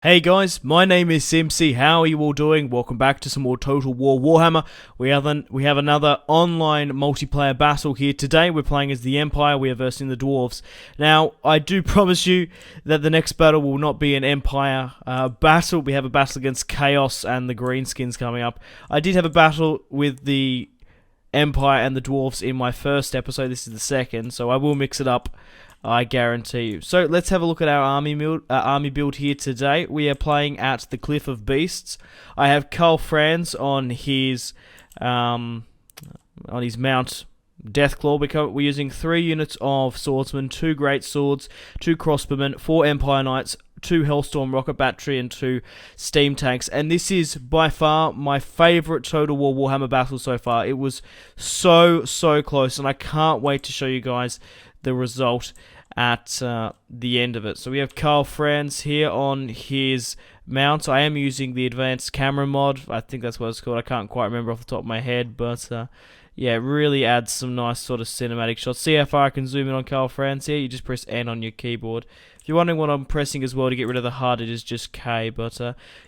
Hey guys, my name is Simpzy. How are you all doing? Welcome back to some more Total War Warhammer. We have another online multiplayer battle here. Today we're playing as the Empire. We are versing the Dwarves. Now, I do promise you that the next battle will not be an Empire battle. We have a battle against Chaos and the Greenskins coming up. I did have a battle with the Empire and the Dwarves in my first episode. This is the second, so I will mix it up. I guarantee you. So let's have a look at our army build here today. We are playing at the Cliff of Beasts. I have Karl Franz on his mount Deathclaw. We're using 3 units of swordsmen, 2 great swords, 2 crossbowmen, 4 Empire Knights, 2 Hellstorm rocket battery, and 2 steam tanks. And this is by far my favourite Total War Warhammer battle so far. It was so close, and I can't wait to show you guys the result at the end of it. So we have Karl Franz here on his mount. I am using the advanced camera mod. I think that's what it's called. I can't quite remember off the top of my head, but yeah, it really adds some nice sort of cinematic shots. See how far I can zoom in on Karl Franz here? You just press N on your keyboard. If you're wondering what I'm pressing as well to get rid of the HUD, it is just K. But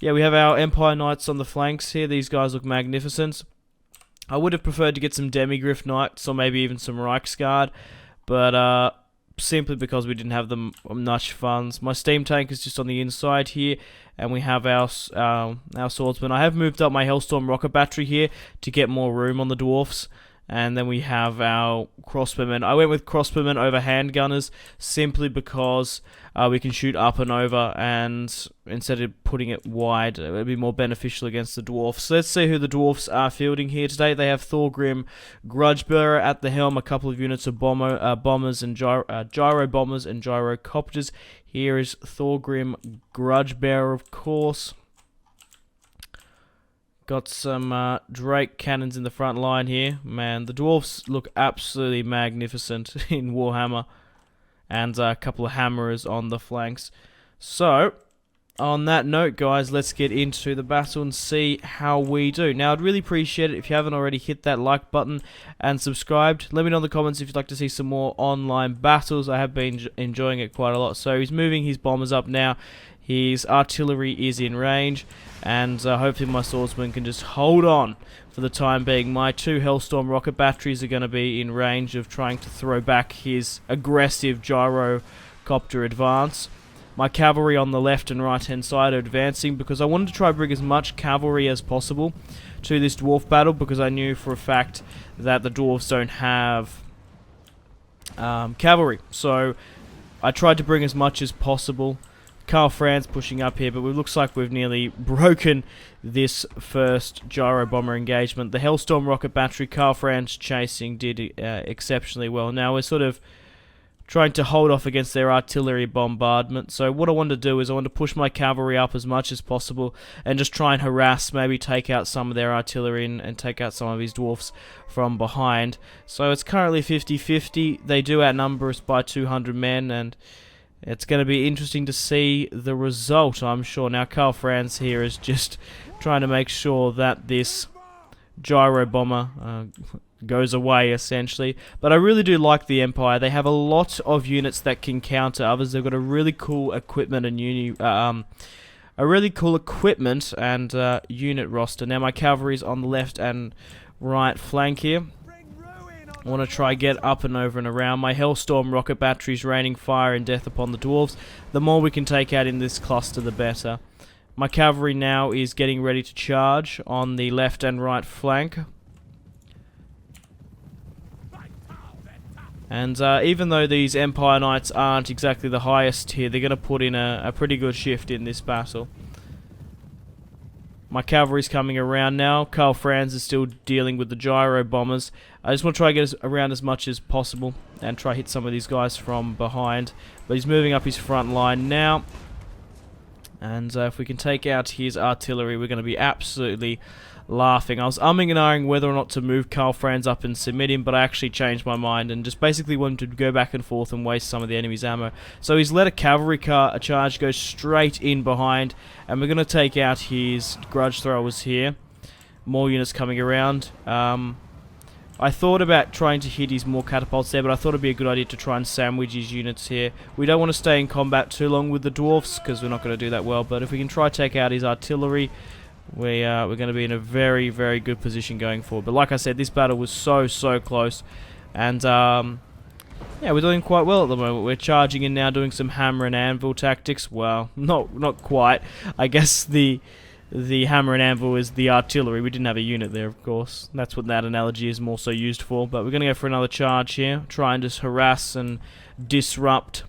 yeah, we have our Empire Knights on the flanks here. These guys look magnificent. I would have preferred to get some Demigryph Knights or maybe even some Reichsguard, but simply because we didn't have them much funds. My steam tank is just on the inside here, and we have our swordsman. I have moved up my Hellstorm rocket battery here to get more room on the dwarfs. And then we have our crossbowmen. I went with crossbowmen over handgunners simply because we can shoot up and over, and instead of putting it wide, it would be more beneficial against the dwarfs. So let's see who the dwarfs are fielding here today. They have Thorgrim Grudgebearer at the helm, a couple of units of bombers and gyro bombers and gyrocopters. Here is Thorgrim Grudgebearer, of course. Got some Drake cannons in the front line here. Man, the dwarfs look absolutely magnificent in Warhammer. And a couple of hammerers on the flanks. So, on that note, guys, let's get into the battle and see how we do. Now, I'd really appreciate it if you haven't already hit that like button and subscribed. Let me know in the comments if you'd like to see some more online battles. I have been enjoying it quite a lot. So, he's moving his bombers up now. His artillery is in range, and hopefully my swordsman can just hold on for the time being. My 2 Hellstorm rocket batteries are going to be in range of trying to throw back his aggressive gyrocopter advance. My cavalry on the left and right hand side are advancing because I wanted to try to bring as much cavalry as possible to this dwarf battle, because I knew for a fact that the dwarves don't have cavalry. So I tried to bring as much as possible. Karl Franz pushing up here, but it looks like we've nearly broken this first gyro bomber engagement. The Hellstorm rocket battery, Karl Franz chasing, did exceptionally well. Now we're sort of trying to hold off against their artillery bombardment. So what I want to do is I want to push my cavalry up as much as possible and just try and harass, maybe take out some of their artillery and take out some of his dwarfs from behind. So it's currently 50-50. They do outnumber us by 200 men, and it's going to be interesting to see the result, I'm sure. Now, Karl Franz here is just trying to make sure that this gyro bomber goes away, essentially. But I really do like the Empire. They have a lot of units that can counter others. They've got a really cool equipment and unit roster. Now, my cavalry's on the left and right flank here. I want to try get up and over and around. My Hellstorm rocket batteries raining fire and death upon the dwarves. The more we can take out in this cluster, the better. My cavalry now is getting ready to charge on the left and right flank. And even though these Empire Knights aren't exactly the highest tier, they're going to put in a pretty good shift in this battle. My cavalry's coming around now. Karl Franz is still dealing with the gyro bombers. I just want to try to get around as much as possible and try to hit some of these guys from behind. But he's moving up his front line now. And if we can take out his artillery, we're going to be absolutely laughing. I was umming and ahhing whether or not to move Karl Franz up and submit him, but I actually changed my mind and just basically wanted to go back and forth and waste some of the enemy's ammo. So he's let a cavalry charge go straight in behind, and we're going to take out his grudge throwers here. More units coming around. I thought about trying to hit his more catapults there, but I thought it'd be a good idea to try and sandwich his units here. We don't want to stay in combat too long with the dwarfs, because we're not going to do that well, but if we can try to take out his artillery, we're going to be in a very, very good position going forward. But like I said, this battle was so close, and yeah, we're doing quite well at the moment. We're charging in now, doing some hammer and anvil tactics. Well, not quite. I guess the hammer and anvil is the artillery. We didn't have a unit there, of course. That's what that analogy is more so used for. But we're going to go for another charge here. Try and just harass and disrupt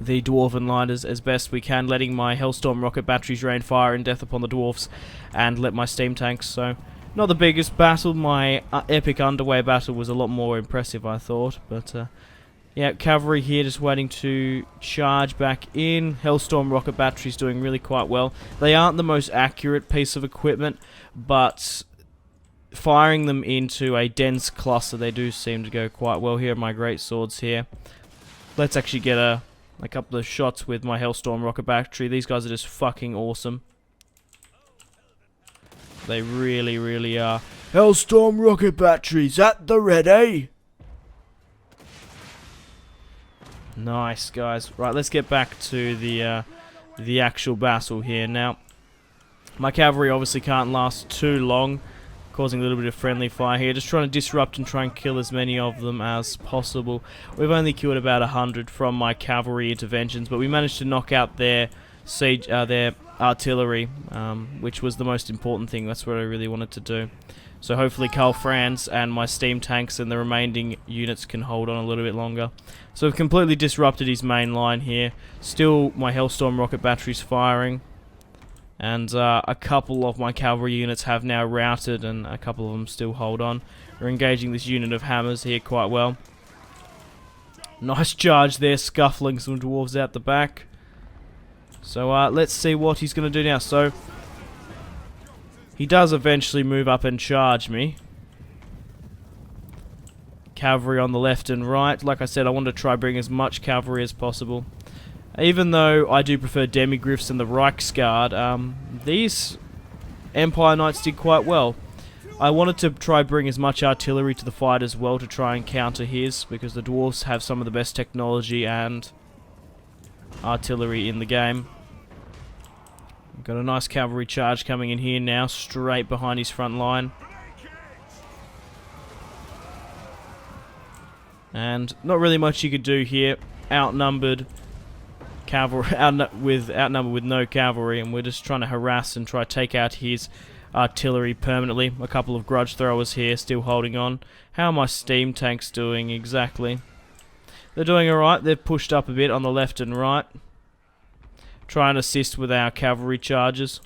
the dwarven line as best we can, letting my Hellstorm rocket batteries rain fire and death upon the dwarfs, and let my steam tanks. So, not the biggest battle. My epic underway battle was a lot more impressive, I thought. But, yeah, cavalry here just waiting to charge back in. Hellstorm rocket batteries doing really quite well. They aren't the most accurate piece of equipment, but firing them into a dense cluster, they do seem to go quite well. Here are my great swords here. Let's actually get a couple of shots with my Hellstorm rocket battery. These guys are just fucking awesome. They really are. Hellstorm rocket batteries at the ready. Nice, guys. Right, let's get back to the actual battle here. Now, my cavalry obviously can't last too long, causing a little bit of friendly fire here. Just trying to disrupt and try and kill as many of them as possible. We've only killed about 100 from my cavalry interventions, but we managed to knock out their siege, their artillery, which was the most important thing. That's what I really wanted to do. So hopefully Karl Franz and my steam tanks and the remaining units can hold on a little bit longer. So we've completely disrupted his main line here. Still my Hellstorm rocket batteries firing. And a couple of my cavalry units have now routed, and a couple of them still hold on. We're engaging this unit of hammers here quite well. Nice charge there, scuffling some dwarves out the back. So let's see what he's going to do now. So he does eventually move up and charge me. Cavalry on the left and right. Like I said, I want to try bring as much cavalry as possible. Even though I do prefer Demigriffs and the Reichsguard, these Empire Knights did quite well. I wanted to try bring as much artillery to the fight as well to try and counter his, because the dwarves have some of the best technology and artillery in the game. Got a nice cavalry charge coming in here now, straight behind his front line. And not really much you could do here. Outnumbered cavalry, outnumbered with no cavalry, and we're just trying to harass and try to take out his artillery permanently. A couple of grudge throwers here, still holding on. How are my steam tanks doing exactly? They're doing alright. They've pushed up a bit on the left and right. Try and assist with our cavalry charges.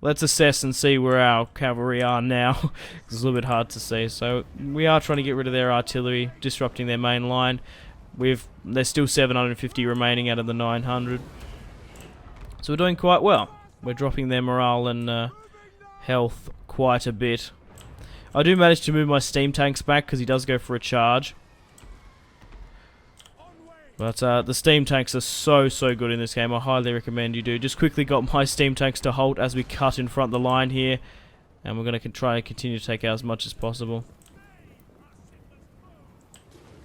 Let's assess and see where our cavalry are now. It's a little bit hard to see. So we are trying to get rid of their artillery, disrupting their main line. There's still 750 remaining out of the 900. So we're doing quite well. We're dropping their morale and health quite a bit. I do manage to move my steam tanks back because he does go for a charge. But the steam tanks are so good in this game. I highly recommend you do. Just quickly got my steam tanks to halt as we cut in front of the line here. And we're going to try and continue to take out as much as possible.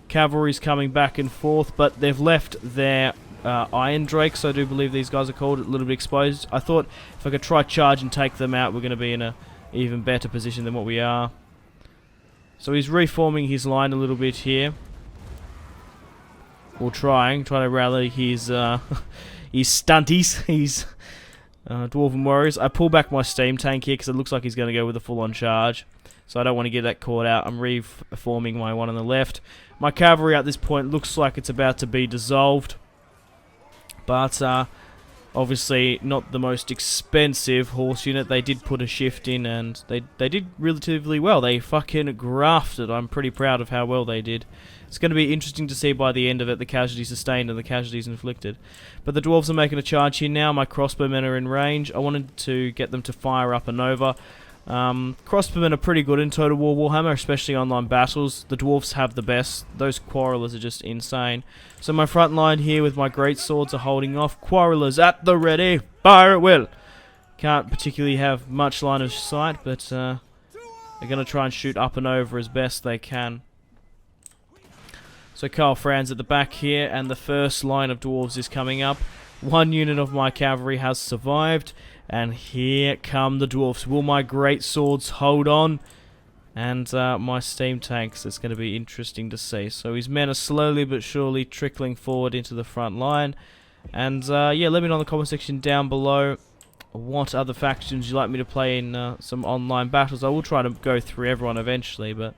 Cavalry's coming back and forth, but they've left their Iron Drakes, I do believe these guys are called, a little bit exposed. I thought if I could try charge and take them out, we're going to be in a even better position than what we are. So he's reforming his line a little bit here. Or trying to rally his his stunties, his Dwarven Warriors. I pull back my steam tank here because it looks like he's going to go with a full-on charge. So I don't want to get that caught out. I'm reforming my one on the left. My cavalry at this point looks like it's about to be dissolved. But obviously not the most expensive horse unit. They did put a shift in and they did relatively well. They fucking grafted. I'm pretty proud of how well they did. It's going to be interesting to see by the end of it the casualties sustained and the casualties inflicted. But the dwarves are making a charge here now. My crossbowmen are in range. I wanted to get them to fire up and over. Crossbowmen are pretty good in Total War Warhammer, especially online battles. The dwarves have the best. Those quarrelers are just insane. So my front line here with my great swords are holding off. Quarrelers at the ready. Fire at will. Can't particularly have much line of sight, but They're going to try and shoot up and over as best they can. So Karl Franz at the back here, and the first line of dwarves is coming up. One unit of my cavalry has survived, and here come the dwarves. Will my great swords hold on? And my steam tanks, it's going to be interesting to see. So his men are slowly but surely trickling forward into the front line. And yeah, let me know in the comment section down below what other factions you'd like me to play in some online battles. I will try to go through everyone eventually, but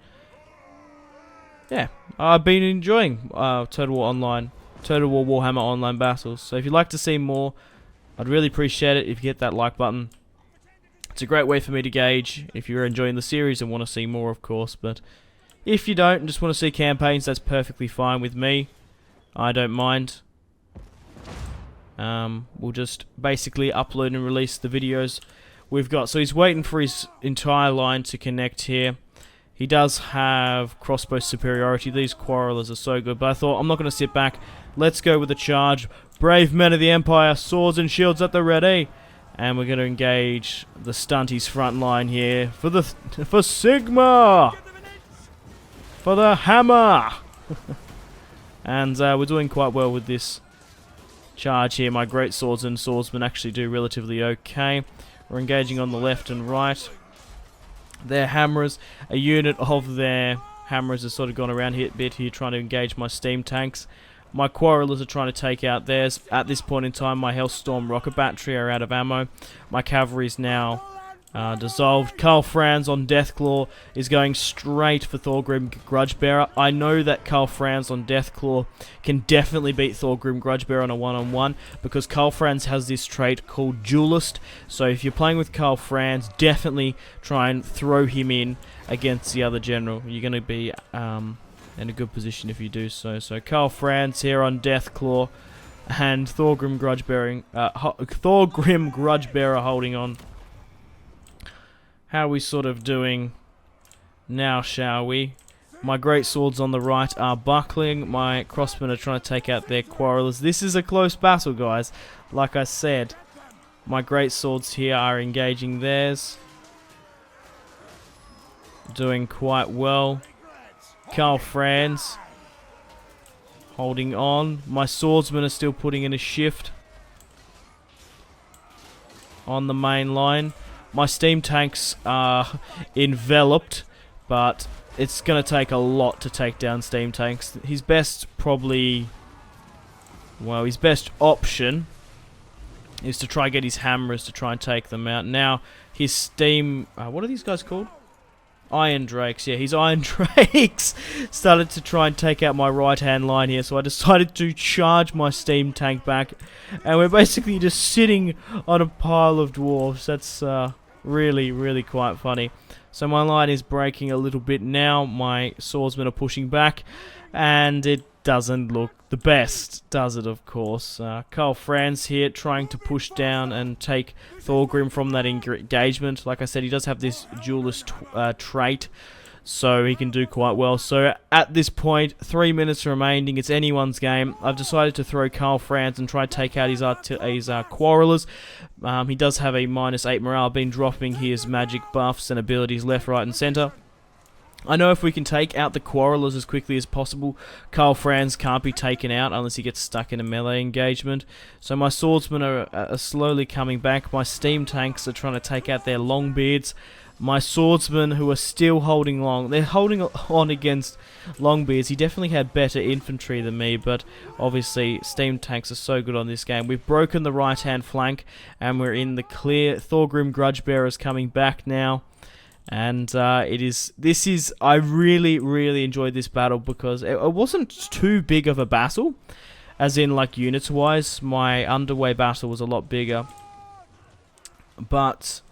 yeah, I've been enjoying Total War Warhammer online battles. So if you'd like to see more, I'd really appreciate it if you hit that like button. It's a great way for me to gauge if you're enjoying the series and want to see more, of course. But if you don't and just want to see campaigns, that's perfectly fine with me. I don't mind. We'll just basically upload and release the videos we've got. So he's waiting for his entire line to connect here. He does have crossbow superiority. These quarrelers are so good. But I thought, I'm not going to sit back. Let's go with the charge. Brave men of the Empire, swords and shields at the ready. And we're going to engage the stunties front line here for Sigma! For the hammer! And we're doing quite well with this charge here. My great swords and swordsmen actually do relatively okay. We're engaging on the left and right. Their hammerers, a unit of their hammerers has sort of gone around here a bit here trying to engage my steam tanks. My quarrelers are trying to take out theirs. At this point in time, my Hellstorm rocket battery are out of ammo. My cavalry is now dissolved. Karl Franz on Deathclaw is going straight for Thorgrim Grudgebearer. I know that Karl Franz on Deathclaw can definitely beat Thorgrim Grudgebearer on a one-on-one because Karl Franz has this trait called Duelist. So if you're playing with Karl Franz, definitely try and throw him in against the other general. You're going to be in a good position if you do so. So Karl Franz here on Deathclaw and Thorgrim Grudgebearer holding on. How are we sort of doing now, shall we? My great swords on the right are buckling. My crossmen are trying to take out their quarrelers. This is a close battle, guys. Like I said, my great swords here are engaging theirs. Doing quite well. Karl Franz holding on. My swordsmen are still putting in a shift on the main line. My steam tanks are enveloped, but it's going to take a lot to take down steam tanks. His best his best option is to try and get his hammers to try and take them out. Now, his steam... what are these guys called? Iron Drakes. Yeah, his Iron Drakes started to try and take out my right-hand line here, so I decided to charge my steam tank back, and we're basically just sitting on a pile of dwarves. That's really, really quite funny. So my line is breaking a little bit now. My swordsmen are pushing back, and it doesn't look the best, does it, of course. Karl Franz here trying to push down and take Thorgrim from that engagement. Like I said, he does have this duelist trait, so he can do quite well. So at this point, 3 minutes remaining, it's anyone's game. I've decided to throw Karl Franz and try to take out his quarrelers. He does have a -8 morale. I've been dropping his magic buffs and abilities left, right, and center. I know if we can take out the quarrelers as quickly as possible, Karl Franz can't be taken out unless he gets stuck in a melee engagement. So my swordsmen are slowly coming back. My steam tanks are trying to take out their longbeards. My swordsmen, who are still holding long, they're holding on against Longbeards. He definitely had better infantry than me, but obviously steam tanks are so good on this game. We've broken the right-hand flank, and we're in the clear. Thorgrim Grudgebearer is coming back now, and I really, really enjoyed this battle because it wasn't too big of a battle, as in like units-wise. My underway battle was a lot bigger, but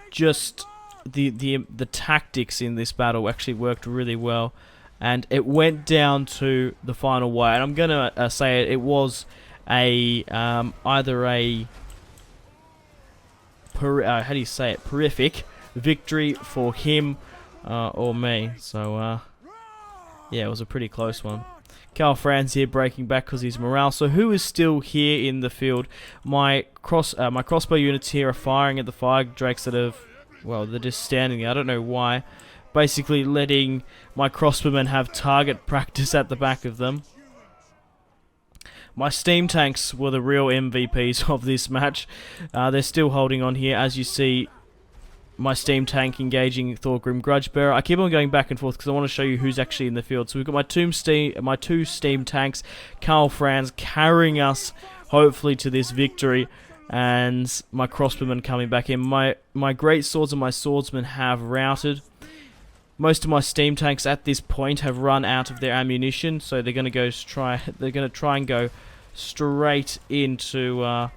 just the tactics in this battle actually worked really well, and it went down to the final way. And I'm gonna say it was a either a terrific victory for him or me. So yeah, it was a pretty close one. Karl Franz here breaking back because he's morale. So who is still here in the field? My crossbow units here are firing at the fire drakes that have well, they're just standing there. I don't know why. Basically letting my crossbowmen have target practice at the back of them. My steam tanks were the real MVPs of this match. They're still holding on here, as you see. My steam tank engaging Thorgrim Grudgebearer. I keep on going back and forth because I want to show you who's actually in the field. So we've got my two steam tanks, Karl Franz carrying us hopefully to this victory, and my crossbowmen coming back in. My great swords and my swordsmen have routed. Most of my steam tanks at this point have run out of their ammunition, so they're going to try and go straight into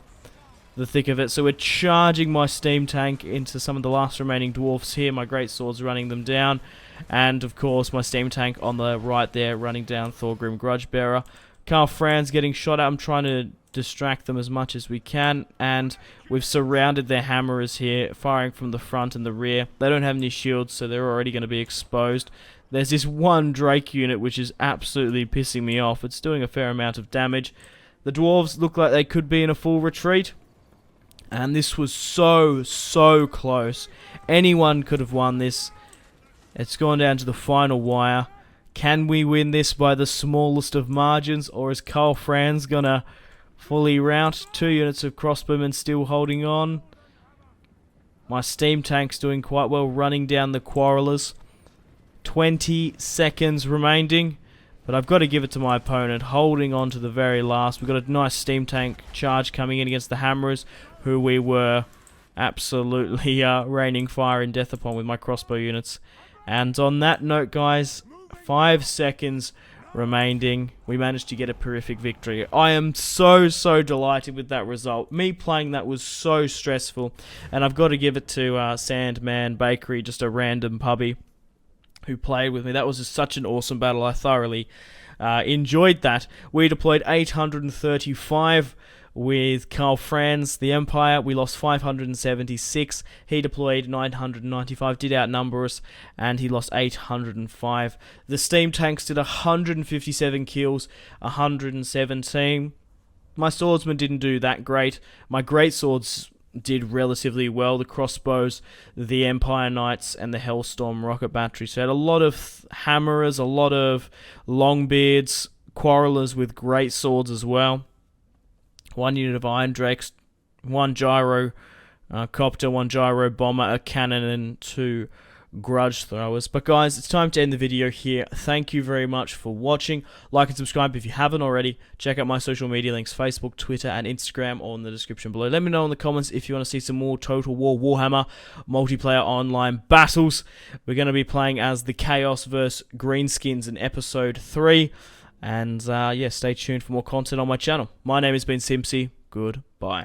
the thick of it. So we're charging my steam tank into some of the last remaining dwarfs here. My great swords running them down, and of course my steam tank on the right there running down Thorgrim Grudgebearer. Karl Franz getting shot at. I'm trying to distract them as much as we can, and we've surrounded their hammerers here, firing from the front and the rear. They don't have any shields, so they're already going to be exposed. There's this one Drake unit which is absolutely pissing me off. It's doing a fair amount of damage. The dwarves look like they could be in a full retreat, and this was so close. Anyone could have won this. It's gone down to the final wire. Can we win this by the smallest of margins, or is Karl Franz gonna fully rout? 2 units of crossbowmen still holding on. My steam tank's doing quite well, running down the quarrelers. 20 seconds remaining, but I've got to give it to my opponent, holding on to the very last. We've got a nice steam tank charge coming in against the hammerers, who we were absolutely raining fire and death upon with my crossbow units. And on that note, guys, 5 seconds remaining, we managed to get a terrific victory. I am so delighted with that result. Me playing that was so stressful, and I've got to give it to Sandman Bakery, just a random puppy who played with me. That was just such an awesome battle. I thoroughly enjoyed that. We deployed 835 with Karl Franz, the Empire. We lost 576. He deployed 995, did outnumber us, and he lost 805. The steam tanks did 157 kills, 117. My swordsmen didn't do that great. My great swords did relatively well. The crossbows, the Empire Knights, and the Hellstorm rocket battery. So I had a lot of hammerers, a lot of longbeards, quarrelers with great swords as well. 1 unit of Iron Drakes, 1 gyro copter, 1 gyro bomber, a cannon, and 2 grudge throwers. But guys, it's time to end the video here. Thank you very much for watching. Like and subscribe if you haven't already. Check out my social media links, Facebook, Twitter, and Instagram, all in the description below. Let me know in the comments if you want to see some more Total War Warhammer multiplayer online battles. We're going to be playing as the Chaos vs. Greenskins in episode 3. And yeah, stay tuned for more content on my channel. My name has been Simpzy. Goodbye.